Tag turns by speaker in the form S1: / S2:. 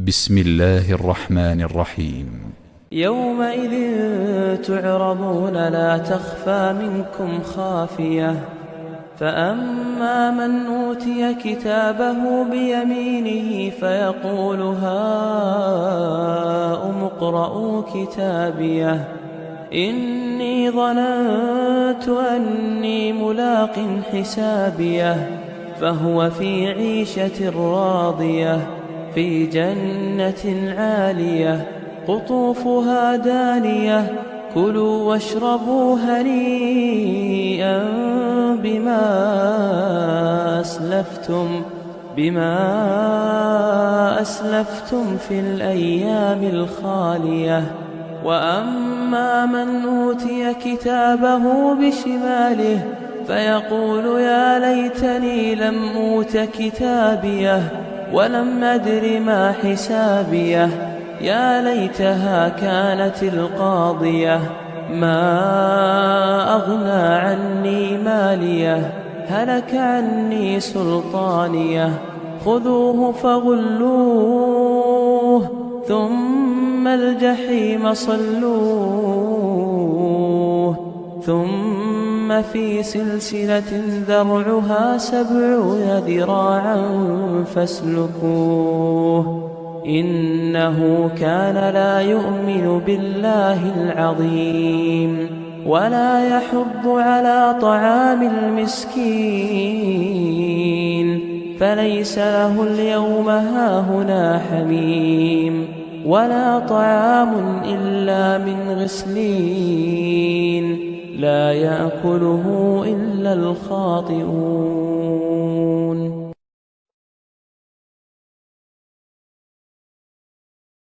S1: بسم الله الرحمن الرحيم.
S2: يومئذ تعرضون لا تخفى منكم خافية، فأما من أوتي كتابه بيمينه فيقول هاؤم اقرءوا كتابيه إني ظننت أني ملاق حسابيه، فهو في عيشة راضية في جنة عالية قطوفها دانية. كلوا واشربوا هنيئا بما أسلفتم في الأيام الخالية. وأما من أوتي كتابه بشماله فيقول يا ليتني لم أوت كتابيه ولم أدر ما حسابيه، يا ليتها كانت القاضية ما أغنى عني ماليه، هلك عني سلطانيه. خذوه فغلوه ثم الجحيم صلوه، ثم في سلسلة ذرعها 70 ذراعا فاسلكوه، إنه كان لا يؤمن بالله العظيم ولا يحض على طعام المسكين، فليس له اليوم هاهنا حميم ولا طعام إلا من غسلين لا يأكله إلا الخاطئون.